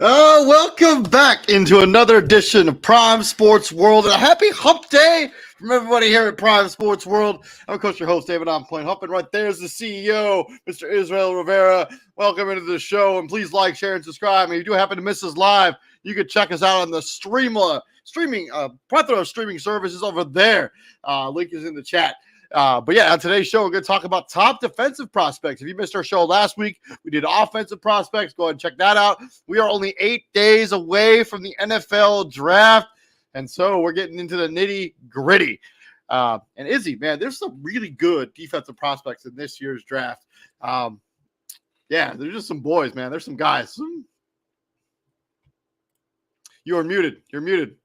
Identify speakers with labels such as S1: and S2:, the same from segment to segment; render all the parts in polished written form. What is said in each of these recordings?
S1: Welcome back into another edition of Prime Sports World. And a happy hump day from everybody here at Prime Sports World. I'm of course your host, David On Point Hump, and right there's the CEO, Mr. Israel Rivera. Welcome into the show, and please like, share, and subscribe. And if you do happen to miss us live, you can check us out on the plethora of streaming services over there. Link is in the chat. But yeah, on today's show, we're going to talk about top defensive prospects. If you missed our show last week, we did offensive prospects. Go ahead and check that out. We are only 8 days away from the NFL draft. And so we're getting into the nitty gritty. And Izzy, man, there's some really good defensive prospects in this year's draft. Yeah, they're just some boys, man. There's some guys. You are muted. You're muted.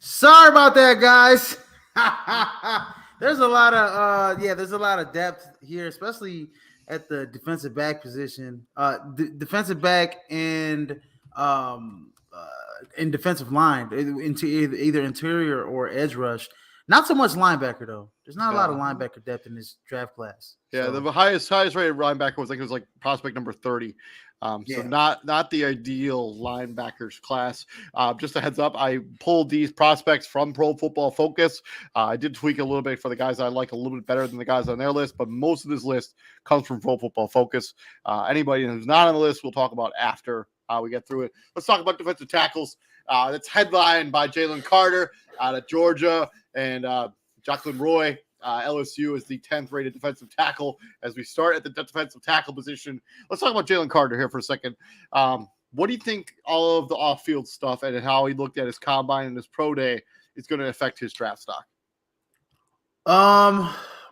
S2: Sorry about that, guys. There's a lot of depth here, especially at the defensive back position. Defensive back and in defensive line, into either interior or edge rush. Not so much linebacker though. There's not a lot of linebacker depth in this draft class.
S1: Yeah, so. The highest rated linebacker was like prospect number 30. So not the ideal linebackers class. Just a heads up, I pulled these prospects from Pro Football Focus. I did tweak a little bit for the guys I like a little bit better than the guys on their list, but most of this list comes from Pro Football Focus. Anybody who's not on the list, we'll talk about after we get through it. Let's talk about defensive tackles. That's headlined by Jalen Carter out of Georgia and Jacqueline Roy. LSU is the 10th rated defensive tackle. As we start at the defensive tackle position, let's talk about Jalen Carter here for a second. What do you think all of the off-field stuff and how he looked at his combine and his pro day is going to affect his draft stock?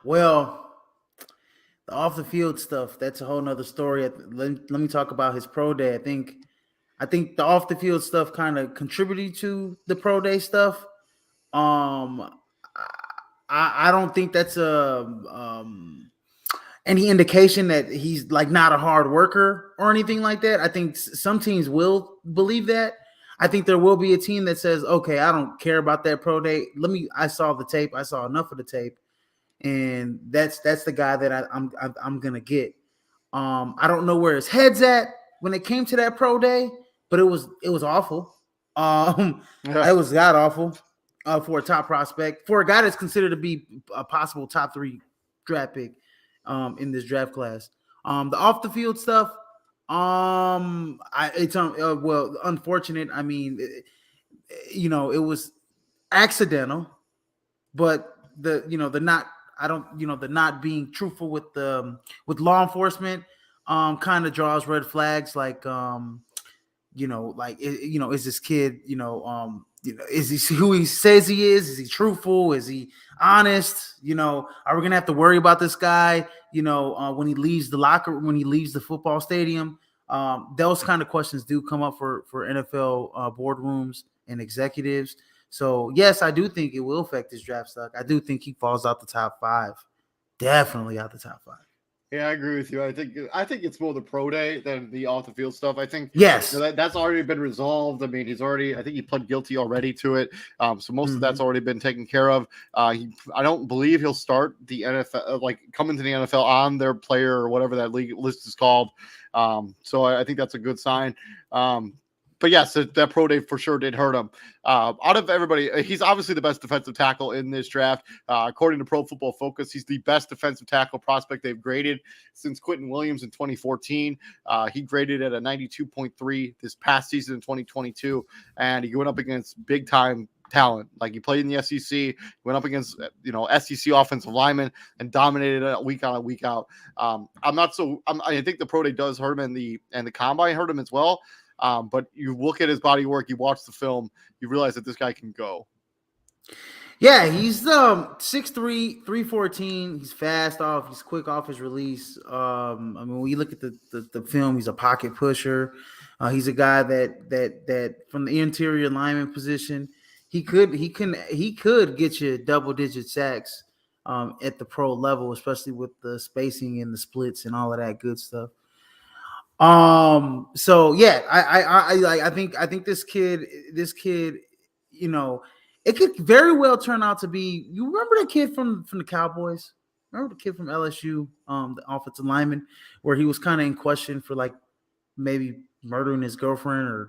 S2: Well, the off-the-field stuff, that's a whole nother story. Let me talk about his pro day. I think the off-the-field stuff kind of contributed to the pro day stuff. I don't think that's any indication that he's like not a hard worker or anything like that. I think some teams will believe that. I think there will be a team that says, okay, I don't care about that pro day. I saw the tape. I saw enough of the tape. And that's the guy that I'm going to get. I don't know where his head's at when it came to that pro day, but it was awful. It was god awful. For a top prospect, for a guy that's considered to be a possible top 3 draft pick in this draft class. The off the field stuff, it's unfortunate. I mean, it was accidental, but the not being truthful with law enforcement kind of draws red flags. Like is this kid is he who he says he is? Is he truthful? Is he honest? Are we gonna have to worry about this guy? When he leaves the locker, when he leaves the football stadium, those kind of questions do come up for NFL boardrooms and executives. So yes, I do think it will affect his draft stock. I do think he falls out the top 5, definitely out the top 5.
S1: Yeah, I agree with you. I think it's more the pro day than the off the field stuff. I think
S2: yes,
S1: that's already been resolved. I mean, I think he pled guilty already to it. So most of that's already been taken care of. I don't believe he'll start the NFL, like come into the NFL on their player or whatever that league list is called. So I think that's a good sign. But yes, that pro day for sure did hurt him. Out of everybody, he's obviously the best defensive tackle in this draft. According to Pro Football Focus, he's the best defensive tackle prospect they've graded since Quentin Williams in 2014. He graded at a 92.3 this past season in 2022, and he went up against big-time talent. Like he played in the SEC, went up against SEC offensive linemen and dominated it week on and week out. I think the pro day does hurt him, and the combine hurt him as well. But you look at his body work, you watch the film, you realize that this guy can go.
S2: Yeah, he's 6'3", 314. He's fast off. He's quick off his release. When you look at the film, he's a pocket pusher. He's a guy that from the interior lineman position, he could get you double-digit sacks at the pro level, especially with the spacing and the splits and all of that good stuff. So yeah, I think this kid, it could very well turn out to be. You remember that kid from the Cowboys? Remember the kid from LSU, the offensive lineman, where he was kind of in question for like maybe murdering his girlfriend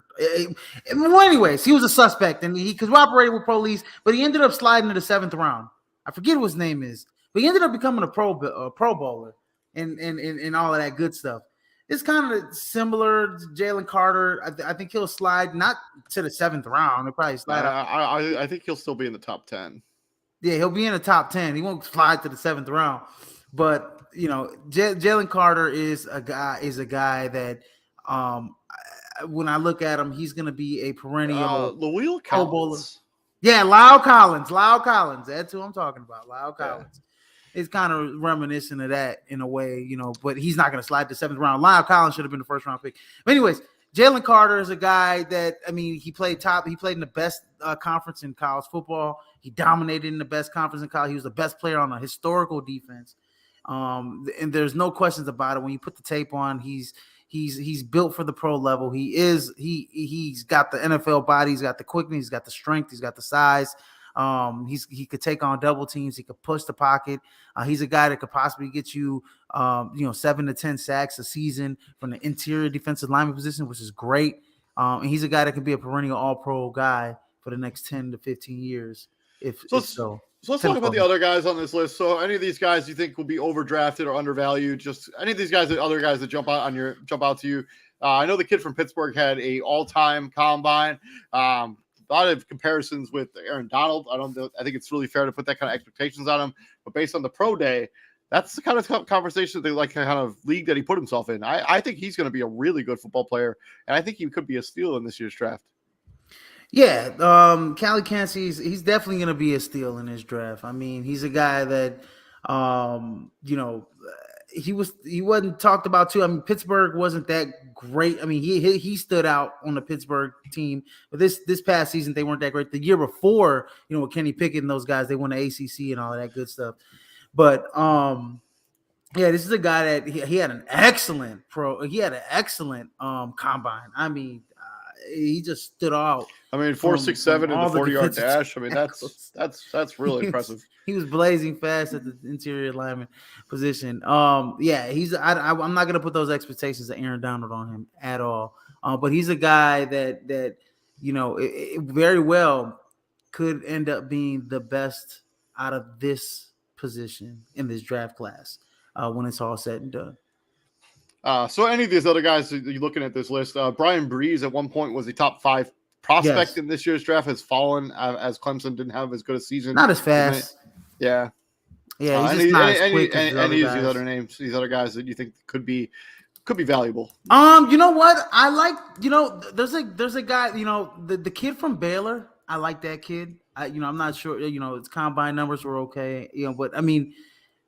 S2: well, anyways, he was a suspect and he cooperated with police, but he ended up sliding to the 7th round. I forget what his name is, but he ended up becoming a pro bowler and all of that good stuff. It's kind of similar to Jalen Carter. I think he'll slide not to the 7th round. He'll probably slide up.
S1: I think he'll still be in the top 10.
S2: Yeah, he'll be in the top 10. He won't slide to the 7th round. But, you know, Jalen Carter is a guy that when I look at him, he's going to be a perennial
S1: Louis
S2: Pro Bowler.
S1: Collins.
S2: Yeah, Lyle Collins. That's who I'm talking about. Lyle Collins. It's kind of reminiscent of that in a way, you know, but he's not going to slide to 7th round. Lyle Collins should have been the 1st round pick. But anyways, Jalen Carter is a guy that, I mean, he played in the best conference in college football. He dominated in the best conference in college. He was the best player on a historical defense. And there's no questions about it. When you put the tape on, he's built for the pro level. He's got the NFL body. He's got the quickness. He's got the strength. He's got the size. He could take on double teams. He could push the pocket. He's a guy that could possibly get you, 7 to 10 sacks a season from the interior defensive lineman position, which is great. And he's a guy that could be a perennial all-pro guy for the next 10 to 15 years. So
S1: let's talk about the other guys on this list. So any of these guys you think will be overdrafted or undervalued? Just any of these guys, other guys that jump out to you. I know the kid from Pittsburgh had a all-time combine. A lot of comparisons with Aaron Donald. I think it's really fair to put that kind of expectations on him. But based on the pro day, that's the kind of conversation kind of league that he put himself in. I think he's going to be a really good football player, and I think he could be a steal in this year's draft.
S2: Yeah, Callie Cansey, he's definitely going to be a steal in his draft. I mean, he's a guy that, he wasn't talked about too. I mean, Pittsburgh wasn't that great. I mean, he stood out on the Pittsburgh team, but this past season they weren't that great. The year before, with Kenny Pickett and those guys, they won the ACC and all of that good stuff. But this is a guy that he had an excellent combine. I mean, he just stood out.
S1: I mean, 4.67 in the 40-yard dash. I mean, that's really impressive.
S2: He was blazing fast at the interior lineman position. I'm not going to put those expectations of Aaron Donald on him at all. But he's a guy that it very well could end up being the best out of this position in this draft class when it's all said and done.
S1: So any of these other guys you're looking at this list, Brian Breeze at one point was a top 5 prospect in this year's draft, has fallen as Clemson didn't have as good a season.
S2: Not as fast.
S1: Yeah.
S2: Yeah. He's not as quick as
S1: these other names, these other guys that you think could be valuable.
S2: You know what? I like, there's a guy, the kid from Baylor. I like that kid. I'm not sure, his combine numbers were okay, but I mean,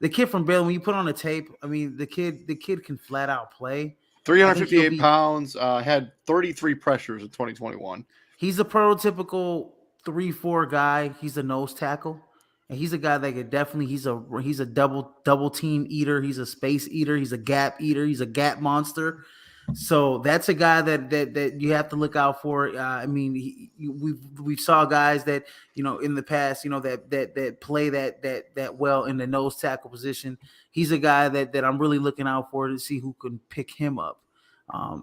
S2: the kid from Baylor, when you put on a tape, I mean, the kid can flat out play.
S1: 358 pounds, had 33 pressures in 2021.
S2: He's a prototypical 3-4 guy. He's a nose tackle, and he's a guy that could definitely. He's a double team eater. He's a space eater. He's a gap eater. He's a gap monster. So that's a guy that you have to look out for. I mean, we saw guys that in the past that play that well in the nose tackle position. He's a guy that I'm really looking out for to see who can pick him up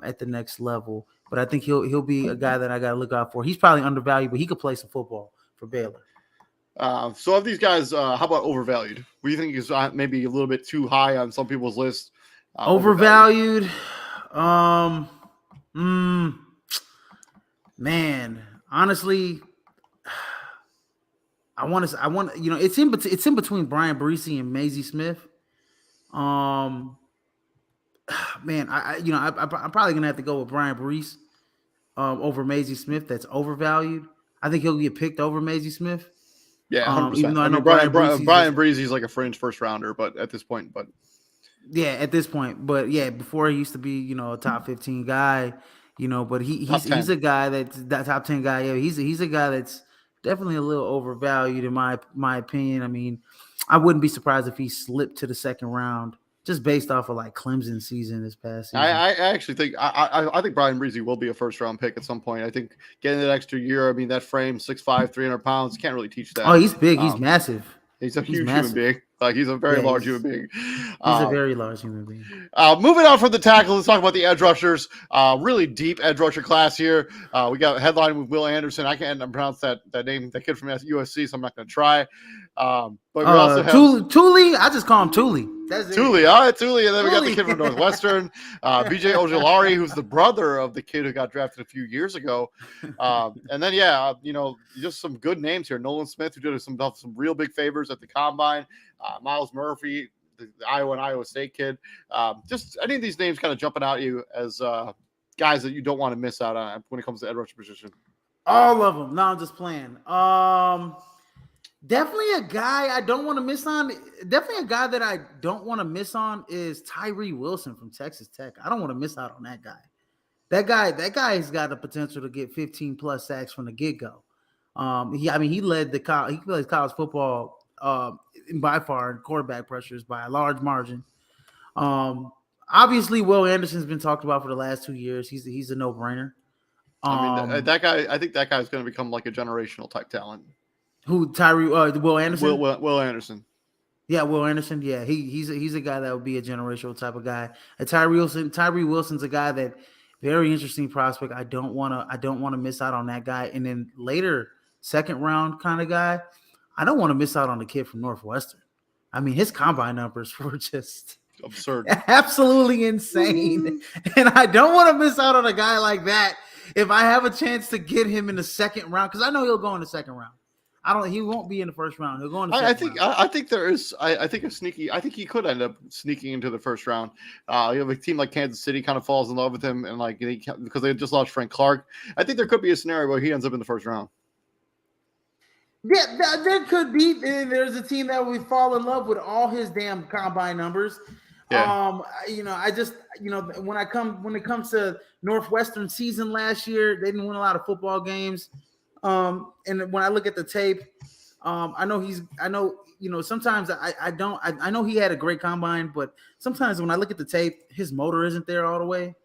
S2: at the next level. But I think he'll be a guy that I got to look out for. He's probably undervalued, but he could play some football for Baylor.
S1: So of these guys, how about overvalued? What do you think is maybe a little bit too high on some people's list?
S2: Overvalued. Man, honestly, I want it's in between Brian Breesy and Maisie Smith. Man, I'm probably gonna have to go with Brian Brees over Maisie Smith. That's overvalued. I think he'll get picked over Maisie Smith.
S1: Yeah, 100%.
S2: Even though I know
S1: Brian Breesy's like a fringe first rounder, but at this point, before he used to be, a top 15 guy, but he's a guy that top 10 guy. Yeah, he's a guy that's definitely a little overvalued in my opinion. I mean, I wouldn't be surprised if he slipped to the second round just based off of like Clemson season this past season. I actually think I think Brian Breezy will be a first round pick at some point. I think getting that extra year, I mean, that frame, 6'5", 300 pounds, can't really teach that.
S2: Oh, he's big. He's massive.
S1: He's a huge human being. Like he's a very
S2: Yeah,
S1: large human being.
S2: He's a very large human being.
S1: Moving on from the tackle, let's talk about the edge rushers. Really deep edge rusher class here. We got a headline with Will Anderson. I can't pronounce that name, that kid from USC, so I'm not going to try. But we also have
S2: Thule. I just call him Thule. That's it.
S1: Thule, all right, Thule. And then we got the kid from Northwestern, BJ Ojulari, who's the brother of the kid who got drafted a few years ago. And then, just some good names here. Nolan Smith, who did some real big favors at the combine. Miles Murphy, the Iowa and Iowa State kid. Just any of these names kind of jumping out at you as guys that you don't want to miss out on when it comes to edge rusher position.
S2: All of them. No, I'm just playing. Definitely a guy I don't want to miss on. Definitely a guy that I don't want to miss on is Tyree Wilson from Texas Tech. I don't want to miss out on that guy. That guy's got the potential to get 15 plus sacks from the get-go. He led college football by far in quarterback pressures by a large margin. Obviously, Will Anderson's been talked about for the last 2 years. He's a no-brainer.
S1: That guy, I think that guy's going to become like a generational type talent.
S2: Who, Tyree? Will Anderson?
S1: Will Anderson.
S2: Yeah, Will Anderson. Yeah, he's a guy that would be a generational type of guy. Tyree Wilson's a guy that very interesting prospect. I don't want to miss out on that guy. And then later, second round kind of guy, I don't want to miss out on the kid from Northwestern. I mean, his combine numbers were just
S1: absurd, absolutely
S2: insane. And I don't want to miss out on a guy like that if I have a chance to get him in the second round, because I know he'll go in the second round. He won't be in the first round. He'll go in the second round.
S1: I think there is. I think he could end up sneaking into the first round. You have a team like Kansas City kind of falls in love with him, and because they just lost Frank Clark. I think there could be a scenario where he ends up in the first round.
S2: Yeah, there could be. There's a team that would fall in love with all his damn combine numbers. Yeah. When it comes to Northwestern season last year, they didn't win a lot of football games. And when I look at the tape, I know sometimes I know he had a great combine, but sometimes when I look at the tape, his motor isn't there all the way.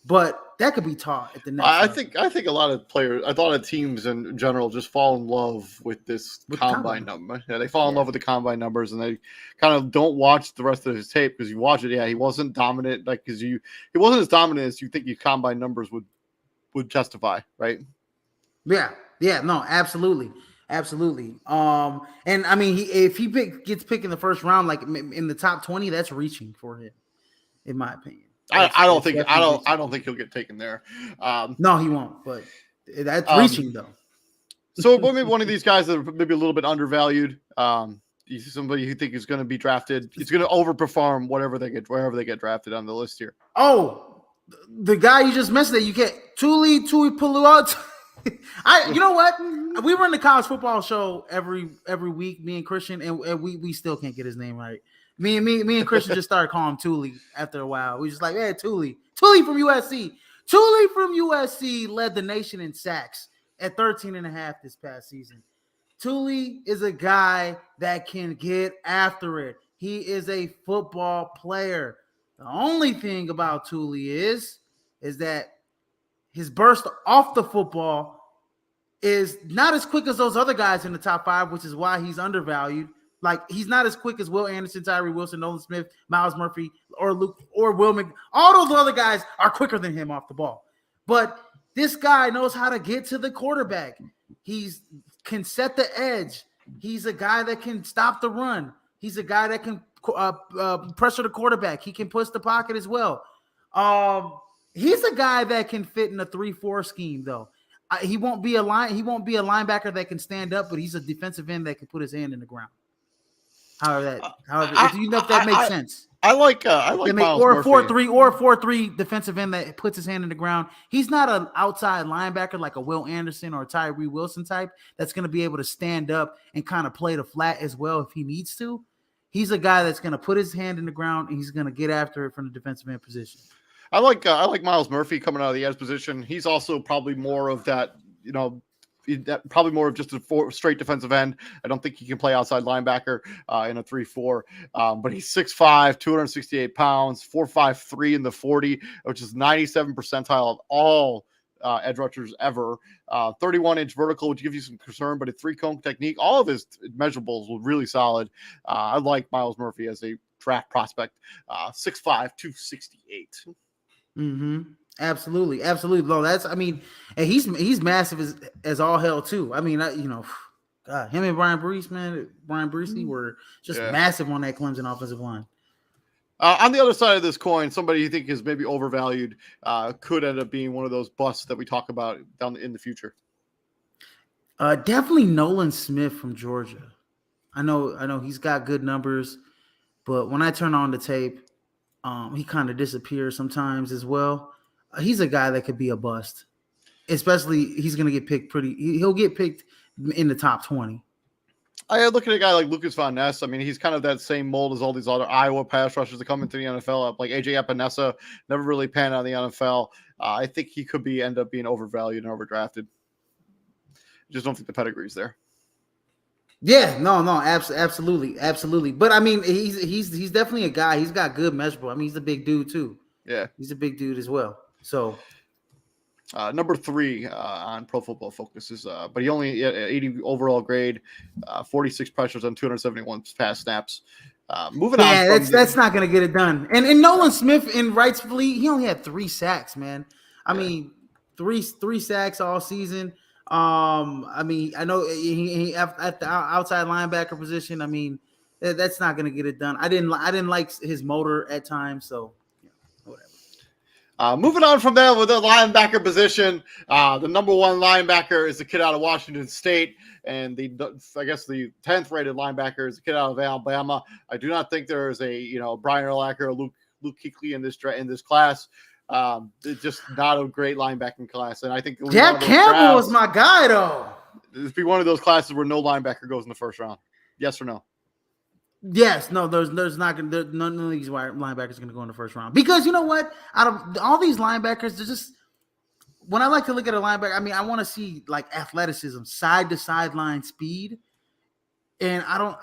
S2: But that could be taught at the next level.
S1: I think a lot of teams in general just fall in love with this combine number. Yeah, they fall in love with the combine numbers, and they kind of don't watch the rest of his tape because you watch it. Yeah, he wasn't dominant, he wasn't as dominant as you think your combine numbers would justify, right?
S2: Yeah, no, absolutely. And I mean, if he gets picked in the first round, like in the top 20, that's reaching for him, in my opinion.
S1: I don't think he'll get taken there.
S2: No, he won't. But that's reaching though.
S1: So maybe one of these guys that are maybe a little bit undervalued. Somebody who think is going to be drafted. He's going to overperform wherever they get drafted on the list here.
S2: Oh, the guy you just mentioned that you get Tuli Puluat. You know what? We run the college football show every week, me and Christian, and we still can't get his name right. Me and Christian just started calling him Tuli after a while. We just like, hey, Tuli from USC. Tuli from USC led the nation in sacks at 13.5 this past season. Tuli is a guy that can get after it. He is a football player. The only thing about Tuli is that his burst off the football is not as quick as those other guys in the top 5, which is why he's undervalued. Like, he's not as quick as Will Anderson, Tyree Wilson, Nolan Smith, Miles Murphy, or Luke, or Will Mc. All those other guys are quicker than him off the ball. But this guy knows how to get to the quarterback. Can set the edge. He's a guy that can stop the run. He's a guy that can pressure the quarterback. He can push the pocket as well. He's a guy that can fit in a 3-4 scheme, though. He won't be a linebacker that can stand up, but he's a defensive end that can put his hand in the ground. However, do you know if that makes sense?
S1: I like Miles
S2: or
S1: Murphy.
S2: 4-3 defensive end that puts his hand in the ground. He's not an outside linebacker like a Will Anderson or a Tyree Wilson type that's going to be able to stand up and kind of play the flat as well if he needs to. He's a guy that's going to put his hand in the ground and he's going to get after it from the defensive end position.
S1: I like Miles Murphy coming out of the edge position. He's also probably more of that, probably more of just a straight defensive end. I don't think he can play outside linebacker in a 3-4. But he's 6'5", 268 pounds, 4.53 in the 40, which is 97th percentile of all edge rushers ever. 31-inch vertical, which gives you some concern, but a 3-cone technique. All of his measurables were really solid. I like Miles Murphy as a draft prospect. 6'5", 268.
S2: Mm-hmm. Absolutely. No, and he's massive as all hell too. I mean, God, him and Brian Breesy were just massive on that Clemson offensive line.
S1: On the other side of this coin, somebody you think is maybe overvalued could end up being one of those busts that we talk about down in the future.
S2: Definitely Nolan Smith from Georgia. I know he's got good numbers, but when I turn on the tape, he kind of disappears sometimes as well. He's a guy that could be a bust, especially he's going to get picked he'll get picked in the top 20.
S1: I look at a guy like Lucas Von Ness. I mean, he's kind of that same mold as all these other Iowa pass rushers that come into the NFL. Like AJ Epinesa, never really panned out in the NFL. I think he could end up being overvalued and overdrafted. Just don't think the pedigree's there.
S2: Yeah, no, absolutely. But I mean, he's definitely a guy. He's got good measurable. I mean, he's a big dude too.
S1: Yeah,
S2: he's a big dude as well. So.
S1: Number 3 on Pro Football Focus is, but he only 80 overall grade, 46 pressures on 271 pass snaps. Moving on.
S2: Yeah, that's not going to get it done. And Nolan Smith, and rightfully, he only had 3 sacks, man. I mean, three sacks all season. I mean, I know he at the outside linebacker position. I mean, that's not going to get it done. I didn't like his motor at times, so.
S1: Moving on from there with the linebacker position, the number 1 linebacker is a kid out of Washington State, and the 10th rated linebacker is a kid out of Alabama. I do not think there is a Brian Urlacher or Luke Kuechly in this class. It's just not a great linebacking class, and I think
S2: Jack Campbell was my guy though.
S1: It'd be one of those classes where no linebacker goes in the first round. Yes or no?
S2: Yes, no, there's not going to none of these linebackers going to go in the first round, because you know what? Out of all these linebackers, they're just, when I like to look at a linebacker, I mean, I want to see like athleticism, side to sideline speed, and I don't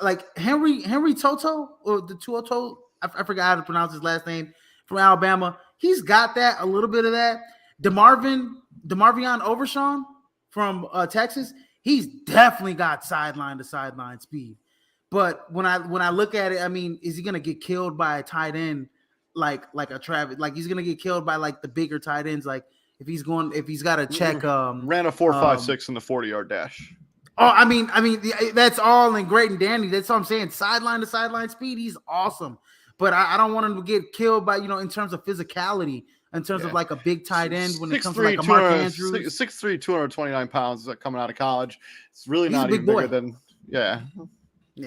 S2: like Henry Toto or the Tuoto. I forgot how to pronounce his last name, from Alabama. He's got that, a little bit of that. DeMarvion Overshawn from Texas. He's definitely got sideline to sideline speed. But when I look at it, I mean, is he gonna get killed by a tight end like a Travis? Like, he's gonna get killed by like the bigger tight ends. Like if he's got to check.
S1: Ran a 4.56 in the 40-yard dash.
S2: Oh, I mean, that's all in great and dandy. That's what I'm saying. Sideline to sideline speed, he's awesome. But I don't want him to get killed by, in terms of physicality, in terms of like a big tight end when it comes to like a Mark Andrews.
S1: 6'3", 229 pounds coming out of college. It's really not even bigger than,
S2: yeah,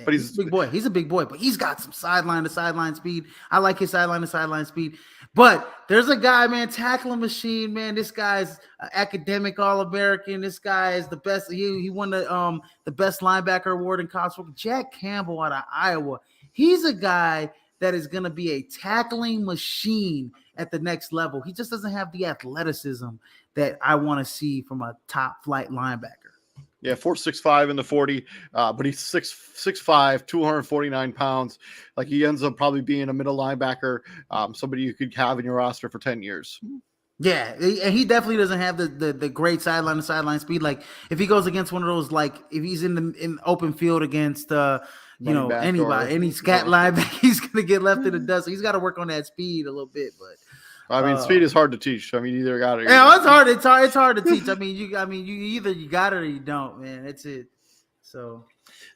S2: but he's a big boy. He's a big boy, but he's got some sideline to sideline speed. I like his sideline to sideline speed. But there's a guy, man, tackling machine, man. This guy's academic All-American. This guy is the best. He won the best linebacker award in college football. Jack Campbell out of Iowa. He's a guy that is going to be a tackling machine at the next level. He just doesn't have the athleticism that I want to see from a top flight linebacker.
S1: Yeah, 4.65 in the 40, but he's 6'5", 249 pounds. Like, he ends up probably being a middle linebacker, somebody you could have in your roster for 10 years.
S2: Yeah, and he definitely doesn't have the great sideline to sideline speed. Like, if he goes against one of those, like if he's in open field against anybody, any scat linebacker, he's gonna get left in the dust. So he's got to work on that speed a little bit. But
S1: I mean, speed is hard to teach. I mean, you either got it.
S2: Yeah, it's hard. It's hard to teach. I mean, you either you got it or you don't, man. That's it. So,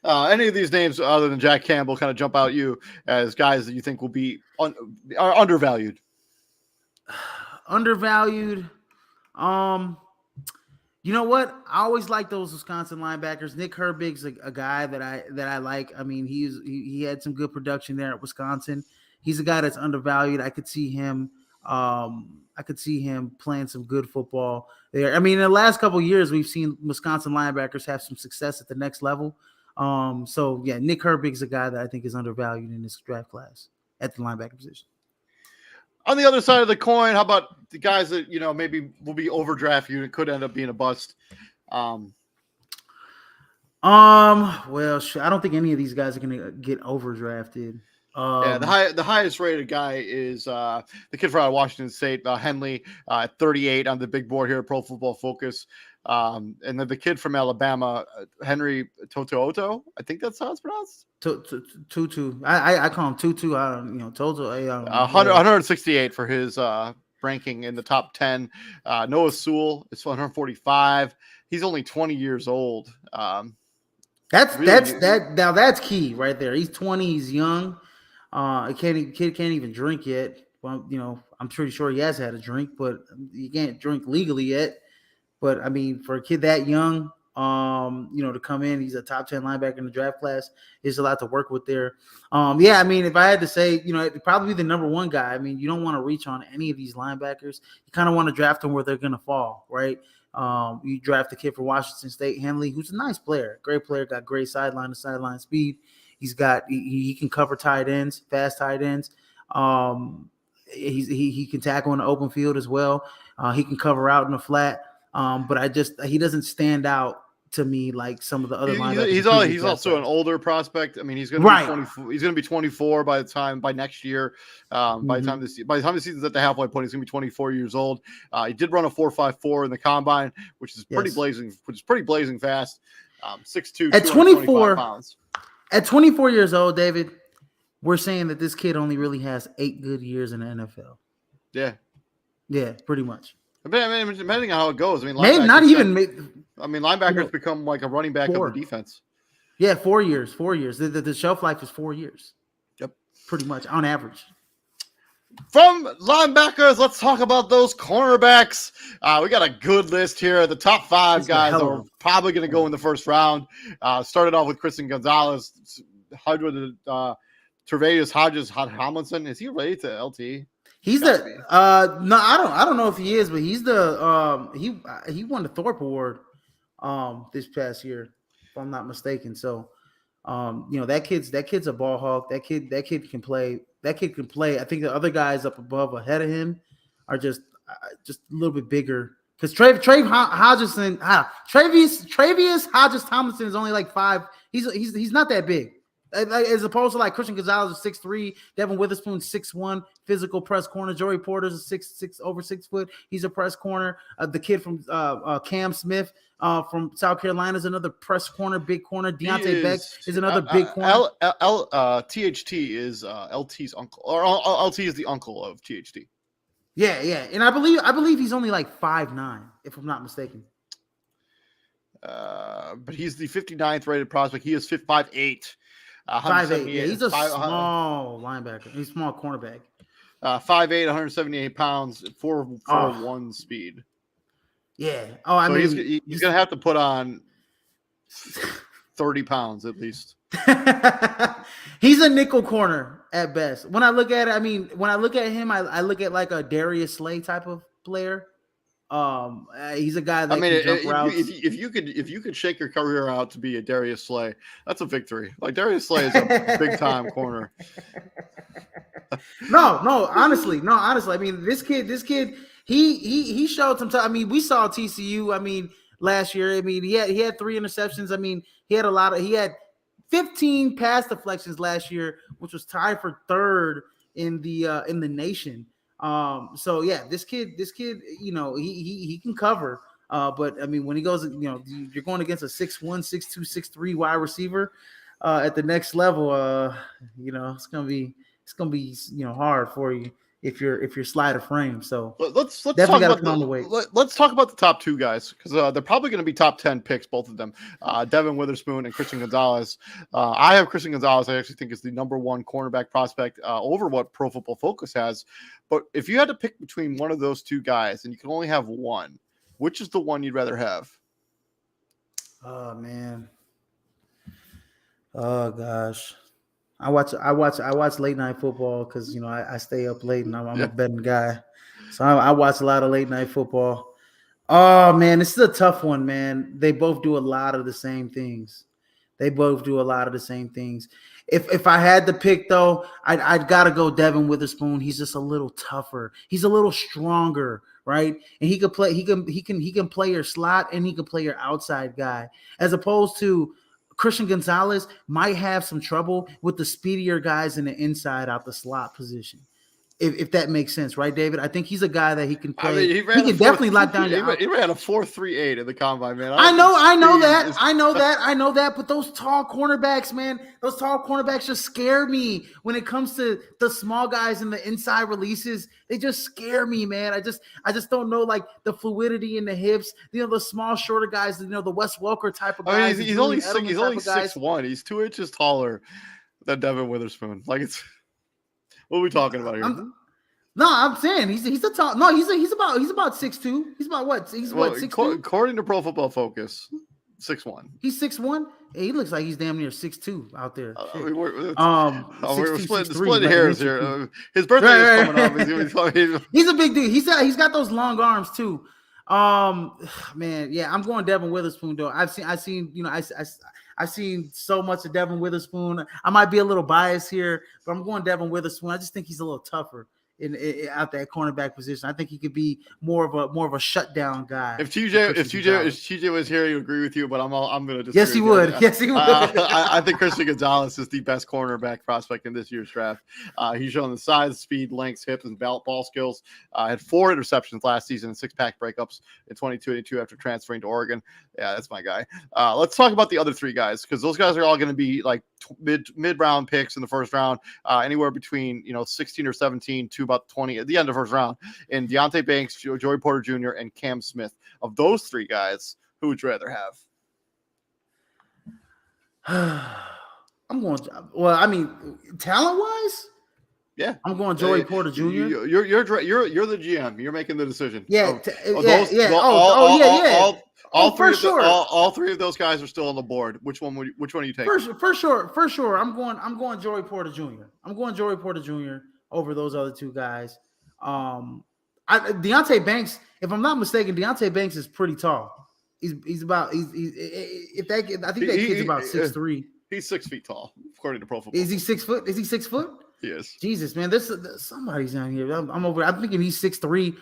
S1: any of these names other than Jack Campbell kind of jump out you as guys that you think will be are undervalued?
S2: Undervalued. You know what? I always like those Wisconsin linebackers. Nick Herbig's a guy that I like. I mean, he had some good production there at Wisconsin. He's a guy that's undervalued. I could see him playing some good football there. I mean, in the last couple of years, we've seen Wisconsin linebackers have some success at the next level. So yeah, Nick Herbig's a guy that I think is undervalued in this draft class at the linebacker position.
S1: On the other side of the coin, how about the guys that, maybe will be overdrafted and could end up being a bust?
S2: Well, I don't think any of these guys are going to get overdrafted.
S1: Yeah, the highest rated guy is the kid from Washington State, Henley, at 38 on the big board here at Pro Football Focus. And then the kid from Alabama, Henry Toto, I think that's how it's pronounced.
S2: Tutu. I call him Tutu. I don't, Toto.
S1: 168 for his ranking in the top 10. Noah Sewell is 145. He's only 20 years old.
S2: That's now that's key right there. He's 20. He's young. Kid can't even drink yet. Well, I'm pretty sure he has had a drink, but he can't drink legally yet. But I mean, for a kid that young, to come in, he's a top 10 linebacker in the draft class. There's a lot to work with there. Yeah, I mean, if I had to say, it'd probably be the number one guy. I mean, you don't want to reach on any of these linebackers. You kind of want to draft them where they're going to fall, right? You draft the kid from Washington State, Henley, who's a nice player, great player, got great sideline to sideline speed. He can cover tight ends, fast tight ends. He can tackle in the open field as well. He can cover out in the flat. But he doesn't stand out to me like some of the other linebackers.
S1: He's also an older prospect. I mean, he's going to be 24. He's going to be 24 by next year. By the time the season's at the halfway point, he's going to be 24 years old. He did run a 4.54 in the combine, which is pretty blazing fast. 6'2",
S2: at 24
S1: pounds.
S2: At 24 years old, David, we're saying that this kid only really has 8 good years in the NFL. Yeah, pretty much.
S1: I mean, depending on how it goes. I mean, linebackers become like a running back of the defense.
S2: Yeah, 4 years. 4 years. The shelf life is 4 years.
S1: Yep,
S2: pretty much on average.
S1: From linebackers, let's talk about those cornerbacks. We got a good list here. The top 5 guys are probably going to go in the first round. Started off with Christian Gonzalez, Tre'Davious Hodgins-Tomlinson. Is he related to LT?
S2: He's no, I don't know if he is, but he's the he won the Thorpe Award this past year, if I'm not mistaken. So that kid's a ball hawk. That kid can play. That kid can play. I think the other guys up above ahead of him are just a little bit bigger. Because Tre'Davious Hodgins-Tomlinson is only like 5. He's not that big. As opposed to like Christian Gonzalez is 6'3", Devin Witherspoon 6'1", physical press corner. Joey Porter's a 6'6", over 6 foot. He's a press corner. The kid from Cam Smith from South Carolina is another press corner, big corner. Deontay Beck is another big corner.
S1: THT is LT's uncle, or LT is the uncle of THT.
S2: Yeah, and I believe he's only like 5'9", if I'm not mistaken.
S1: But he's the 59th rated prospect. He is 5'8".
S2: 5'8". Yeah, he's a small linebacker. He's a small cornerback.
S1: 5'8", 178 pounds, 4.41 speed.
S2: Yeah.
S1: He's gonna have to put on 30 pounds at least.
S2: He's a nickel corner at best. When I look at it, when I look at him, I look at like a Darius Slay type of player. He's a guy that can jump routes.
S1: If you could shake your career out to be a Darius Slay, that's a victory. Like Darius Slay is a big time corner.
S2: No, honestly. I mean, this kid, he showed some time. I mean, we saw TCU. Last year. He had 3 interceptions. He had 15 pass deflections last year, which was tied for 3rd in the nation. So yeah, this kid, he can cover. But when he goes, you're going against a 6'1", 6'2", 6'3" wide receiver, at the next level, it's gonna be hard for you if you're slight of frame. So
S1: let's talk about let's talk about the top 2 guys, because they're probably going to be top 10 picks, both of them. Devin Witherspoon and Christian Gonzalez. I have Christian Gonzalez. I actually think is the number 1 cornerback prospect over what Pro Football Focus has. But if you had to pick between one of those 2 guys and you can only have one, which is the one you'd rather have?
S2: Oh man. Oh gosh. I watch late night football because I stay up late and I'm a betting guy, so I watch a lot of late night football. Oh man, this is a tough one, man. They both do a lot of the same things. If I had to pick though, I'd gotta go Devin Witherspoon. He's just a little tougher. He's a little stronger, right? And he can play. He can play your slot and he can play your outside guy, as opposed to Christian Gonzalez might have some trouble with the speedier guys in the inside out the slot position. If that makes sense, right, David? I think he's a guy that he can play.
S1: I mean,
S2: he can definitely lock down your.
S1: He ran a 4.38 in the combine, man.
S2: I know that. But those tall cornerbacks, man, just scare me when it comes to the small guys and the inside releases. They just scare me, man. I just don't know, like, the fluidity in the hips. The small, shorter guys. The Wes Welker type of guys.
S1: I mean, he's only 6'1". He's 2 inches taller than Devin Witherspoon. Like, it's. What are we talking about here?
S2: I'm saying he's a tall. No, he's about 6'2". He's about what? He's what, 6'2"?
S1: According to Pro Football Focus, 6'1".
S2: He's 6'1". He looks like he's damn near 6'2" out there.
S1: We're splitting hairs here. His birthday is coming up.
S2: He's a big dude. He's got those long arms too. Man, yeah, I'm going Devin Witherspoon though. I've seen so much of Devin Witherspoon. I might be a little biased here, but I'm going Devin Witherspoon. I just think he's a little tougher in out that cornerback position. I think he could be more of a shutdown guy.
S1: If TJ was here, he would agree with you, but I'm going to disagree.
S2: Yes, he would. Yes, he would.
S1: I think Christian Gonzalez is the best cornerback prospect in this year's draft. He's shown the size, speed, length, hips, and ball skills. Had 4 interceptions last season and 6-pack breakups in 2022 after transferring to Oregon. Yeah, that's my guy. Let's talk about the other 3 guys, because those guys are all going to be like mid-round picks in the first round, anywhere between 16 or 17 to about 20 at the end of the first round. And Deonte Banks, Joey Porter Jr., and Cam Smith. Of those 3 guys, who would you rather have?
S2: I'm going. Well, I mean, talent-wise,
S1: yeah,
S2: I'm going Joey Porter Jr.
S1: You're the GM. You're making the decision.
S2: Yeah,
S1: All 3 of those guys are still on the board. Which one are you taking?
S2: For sure. I'm going Joey Porter Jr. I'm going Joey Porter Jr. over those other 2 guys. Deonte Banks, if I'm not mistaken, Deonte Banks is pretty tall. I think that kid's about 6'3".
S1: He's 6 feet tall, according to Pro Football.
S2: Is he 6 foot? Is he 6 foot?
S1: Yes.
S2: Jesus, man, somebody's down here. I'm thinking he's 6'3".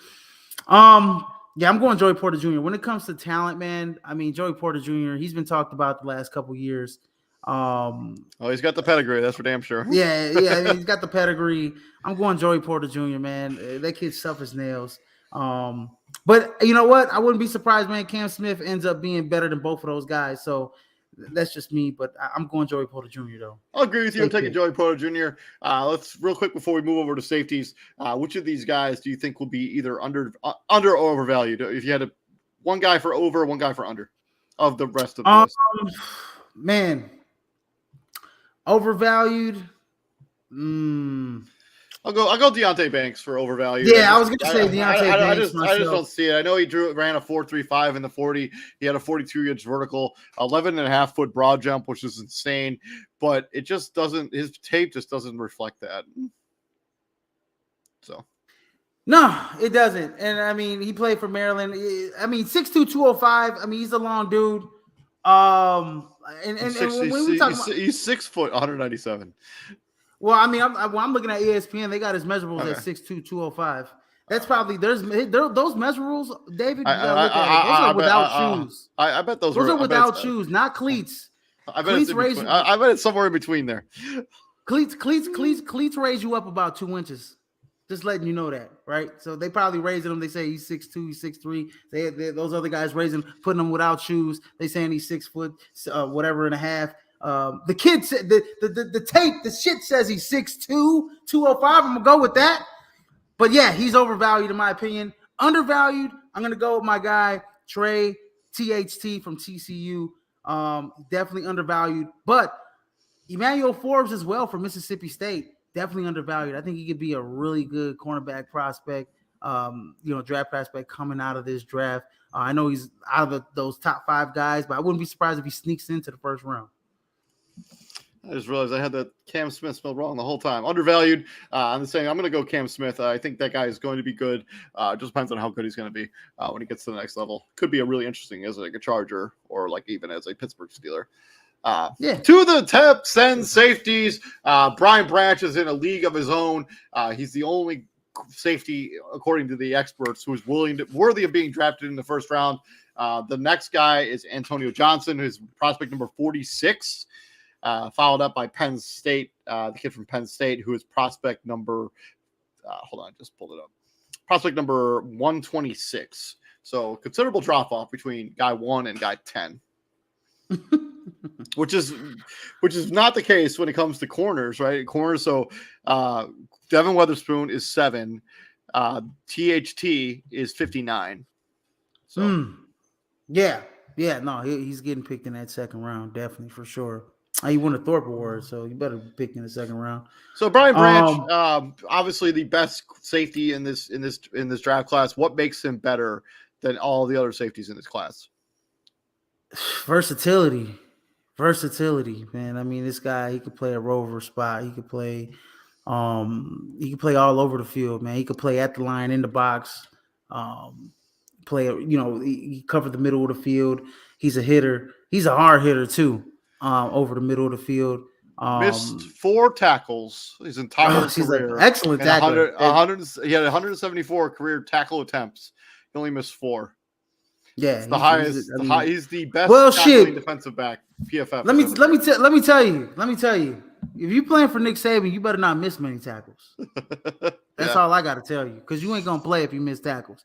S2: Yeah, I'm going Joey Porter Jr. When it comes to talent, man, I mean, Joey Porter Jr., he's been talked about the last couple years.
S1: He's got the pedigree, that's for damn sure.
S2: Yeah, he's got the pedigree. I'm going Joey Porter Jr., man. That kid's tough as nails. But you know what? I wouldn't be surprised, man. Cam Smith ends up being better than both of those guys. So that's just me, but I'm going Joey Porter Jr. though.
S1: I'll agree with you. I'm taking Joey Porter Jr. Let's real quick before we move over to safeties. Which of these guys do you think will be either under or overvalued? If you had one guy for over, one guy for under of the rest of the list.
S2: Man, overvalued.
S1: I'll go Deonte Banks for overvalued.
S2: Yeah, I was going to say Deonte Banks.
S1: I just don't see it. I know he ran a 4.35 in the 40. He had a 42-inch vertical, 11.5-foot broad jump, which is insane. But it just doesn't. His tape just doesn't reflect that. So.
S2: No, it doesn't. And I mean, he played for Maryland. I mean, 6'2", 205. I mean, he's a long dude. When we talk about,
S1: he's 6 foot, 197.
S2: Well, I mean, I'm looking at ESPN. They got his measurables at 6'2", 205. That's probably those measurables, David. Those are without shoes.
S1: I bet those
S2: are without shoes, not cleats.
S1: I bet it's somewhere in between there.
S2: Cleats raise you up about 2 inches. Just letting you know that, right? So they probably raising him. They say he's 6'2", he's 6'3". Those other guys putting him without shoes. They saying he's 6 foot, whatever and a half. The kid said the tape, the shit says he's 6'2", 205. I'm gonna go with that. But yeah, he's overvalued in my opinion. Undervalued, I'm gonna go with my guy Trey THT from TCU. Definitely undervalued. But Emmanuel Forbes as well from Mississippi State. Definitely undervalued. I think he could be a really good cornerback prospect, draft prospect coming out of this draft. I know he's out of those top 5 guys, but I wouldn't be surprised if he sneaks into the first round.
S1: I just realized I had that Cam Smith spelled wrong the whole time. Undervalued. I'm saying I'm going to go Cam Smith. I think that guy is going to be good. It just depends on how good he's going to be when he gets to the next level. Could be a really interesting as like a Charger or like even as a Pittsburgh Steeler. To the Tips and safeties. Brian Branch is in a league of his own. He's the only safety, according to the experts, who is worthy of being drafted in the first round. The next guy is Antonio Johnson, who's prospect number 46, followed up by Penn State, the kid from Penn State, who is prospect number, hold on, just pulled it up. Prospect number 126. So considerable drop off between guy 1 and guy 10. which is not the case when it comes to corners, right? Corners. So Devin Weatherspoon is 7. THT is 59. So
S2: yeah, no, he's getting picked in that second round, definitely, for sure. He won a Thorpe Award, so you better be picked in the second round.
S1: So Brian Branch, obviously the best safety in this draft class. What makes him better than all the other safeties in this class?
S2: Versatility, man. I mean, this guy, he could play a rover spot. He could play all over the field, man. He could play at the line, in the box. He covered the middle of the field. He's a hitter. He's a hard hitter too. Over the middle of the field.
S1: Missed 4 tackles his entire career.
S2: Excellent tackler.
S1: He had 174 career tackle attempts. He only missed 4.
S2: Yeah,
S1: it's the highest. He's the best defensive back. PFF.
S2: Let me tell you. If you playing for Nick Saban, you better not miss many tackles. That's all I got to tell you, because you ain't gonna play if you miss tackles.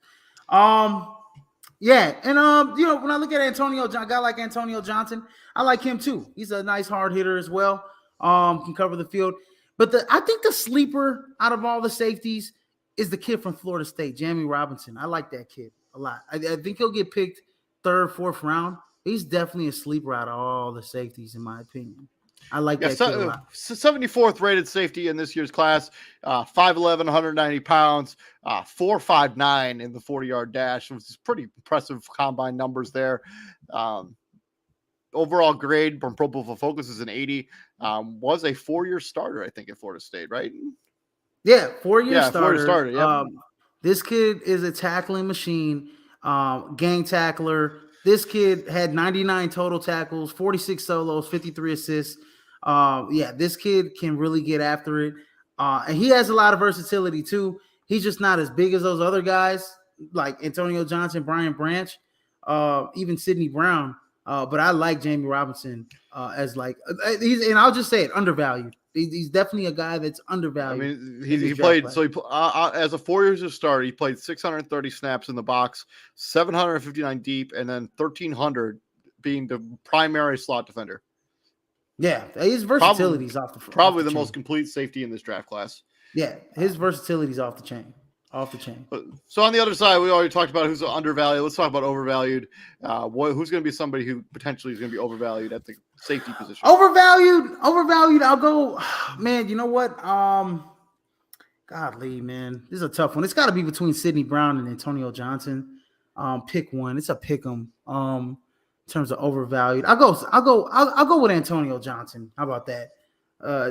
S2: Yeah, and when I look at a guy like Antonio Johnson, I like him too. He's a nice hard hitter as well. Can cover the field. But I think the sleeper out of all the safeties is the kid from Florida State, Jamie Robinson. I like that kid a lot. I think he'll get picked 3rd, 4th round. He's definitely a sleeper out of all the safeties, in my opinion. I like that kid a lot.
S1: 74th rated safety in this year's class, 5'11", 190 pounds, 4.59 in the 40-yard dash, which is pretty impressive combine numbers there. Overall grade from Pro Football Focus is an 80. Was a 4-year starter, I think, at Florida State, right?
S2: Yeah, 4-year starter.
S1: 4-year starter. Yeah.
S2: This kid is a tackling machine, gang tackler. This kid had 99 total tackles, 46 solos, 53 assists. This kid can really get after it. And he has a lot of versatility too. He's just not as big as those other guys like Antonio Johnson, Brian Branch, even Sidney Brown. But I like Jamie Robinson as and I'll just say it, undervalued. He's definitely a guy that's undervalued.
S1: I mean, he played as a 4-year starter. He played 630 snaps in the box, 759 deep, and then 1,300 being the primary slot defender.
S2: Yeah, his versatility is off the
S1: probably the most complete safety in this draft class.
S2: Yeah, his versatility is off the chain.
S1: So on the other side, we already talked about who's undervalued. Let's talk about overvalued. Who's going to be somebody who potentially is going to be overvalued at the safety position?
S2: Overvalued. I'll go, man. You know what? Godly, man, this is a tough one. It's got to be between Sidney Brown and Antonio Johnson. Pick one. It's a pick 'em. In terms of overvalued, I'll go with Antonio Johnson. How about that?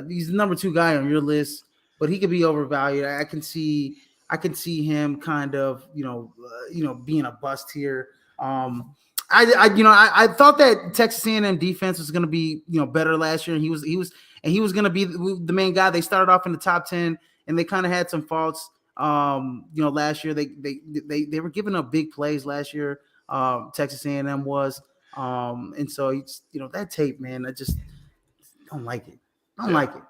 S2: He's the number 2 guy on your list, but he could be overvalued. I can see him kind of, being a bust here. I thought that Texas A&M defense was going to be, better last year, and he was going to be the main guy. They started off in the top 10, and they kind of had some faults. Last year they were giving up big plays last year. Texas A&M was, and so it's, that tape, man, I just don't like it. Like it.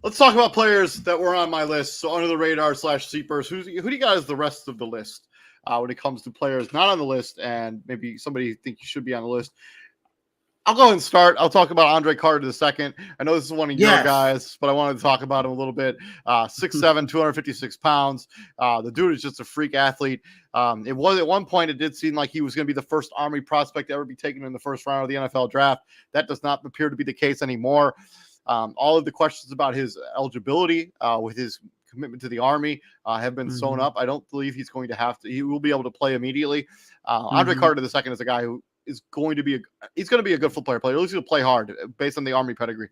S1: Let's talk about players that were on my list. So under the radar / sleepers. Who do you got as the rest of the list when it comes to players not on the list and maybe somebody you think should be on the list? I'll go ahead and start. I'll talk about Andre Carter the second. I know this is one of your guys, but I wanted to talk about him a little bit. 6'7", 256 pounds. The dude is just a freak athlete. It was at one point, it did seem like he was going to be the first Army prospect to ever be taken in the first round of the NFL draft. That does not appear to be the case anymore. All of the questions about his eligibility with his commitment to the Army have been sewn up. I don't believe he's going to have to. He will be able to play immediately. Andre Carter the second is a guy who is going to be a good football player. At least he'll play hard based on the Army pedigree.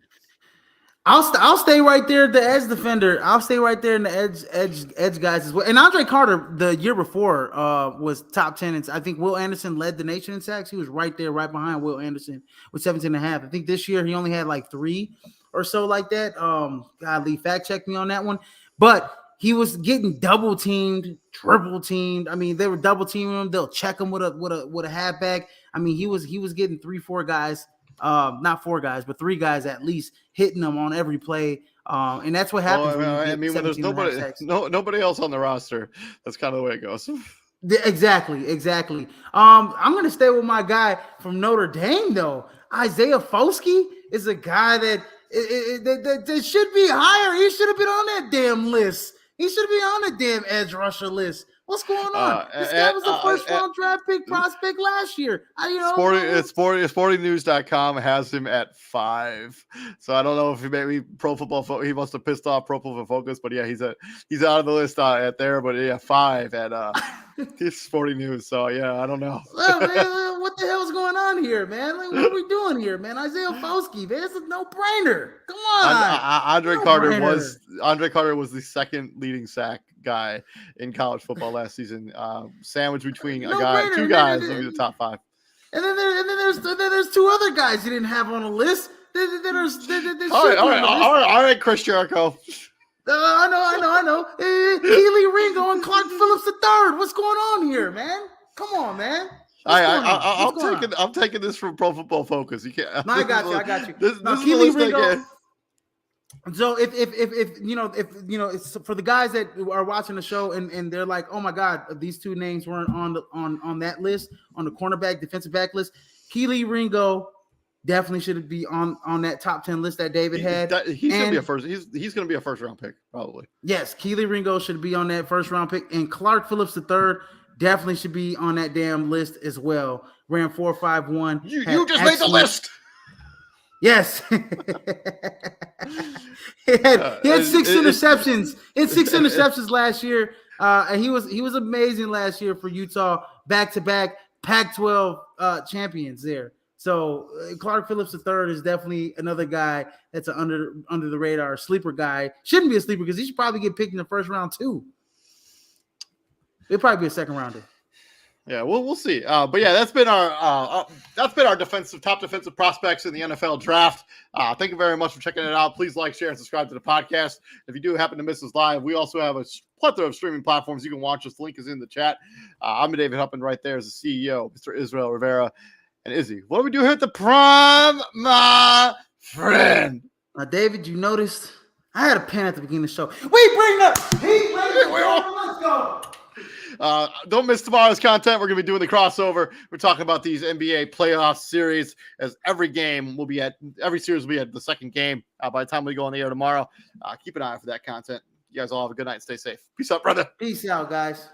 S2: I'll stay right there, the edge defender. I'll stay right there in the edge guys as well. And Andre Carter the year before was top 10. And I think Will Anderson led the nation in sacks. He was right there, right behind Will Anderson with 17.5. I think this year he only had like 3 or so like that. Godly, fact check me on that one. But he was getting double teamed, triple teamed. I mean, they were double teaming him. They'll check him with a halfback. I mean, he was getting 3-4 guys, not 4 guys, but 3 guys at least hitting them on every play. And that's what happens when
S1: when there's nobody else on the roster. That's kind of the way it goes.
S2: Exactly. I'm gonna stay with my guy from Notre Dame though. Isaiah Foskey is a guy that should be higher. He should have been on that damn list. He should be on the damn edge rusher list. What's going on? This guy was a first round draft pick prospect last year.
S1: Sportingnews.com has him at 5. So I don't know if he maybe he must have pissed off Pro Football Focus, but yeah, he's out of the list at there. But yeah, 5 at Sporting News. So yeah, I don't know.
S2: Well, man, what the hell's going on here, man? Like, what are we doing here, man? Isaiah Foskey, man, it's a no-brainer. Come on.
S1: Andre Carter was the second leading sack guy in college football last season, sandwiched between two guys in the top 5.
S2: And then there's 2 other guys you didn't have on the list.
S1: All right, Chris Jericho.
S2: I know. Keely Ringo and Clark Phillips III. What's going on here, man? Come on, man.
S1: I'm taking this from Pro Football Focus. You can't.
S2: No, I got you.
S1: This Keely Ringo.
S2: So if it's for the guys that are watching the show and they're like, oh my God, these 2 names weren't on that list, on the cornerback, defensive back list. Keely Ringo definitely should be on that top 10 list that David had.
S1: He's gonna be a first. He's gonna be a first round pick probably.
S2: Yes, Keely Ringo should be on that first round pick, and Clark Phillips III definitely should be on that damn list as well. Ran 4.51.
S1: You just made the list.
S2: Yes. he had 6 interceptions. He had 6 interceptions last year. And he was amazing last year for Utah, back-to-back Pac-12 champions there. So Clark Phillips III is definitely another guy that's an under the radar sleeper guy. Shouldn't be a sleeper because he should probably get picked in the first round too. It'll probably be a second rounder.
S1: Yeah, we'll see. But yeah, that's been our top defensive prospects in the NFL draft. Thank you very much for checking it out. Please like, share, and subscribe to the podcast. If you do happen to miss us live, we also have a plethora of streaming platforms you can watch us. The link is in the chat. I'm David Huppin. Right there is the CEO, Mr. Israel Rivera. And Izzy, what do we do here at the Prime, my friend?
S2: David, you noticed I had a pen at the beginning of the show. We bring the heat, let's go.
S1: Don't miss tomorrow's content. We're going to be doing the crossover. We're talking about these NBA playoff series, as every series will be at the second game by the time we go on the air tomorrow. Keep an eye out for that content. You guys all have a good night and stay safe. Peace out, brother.
S2: Peace out, guys.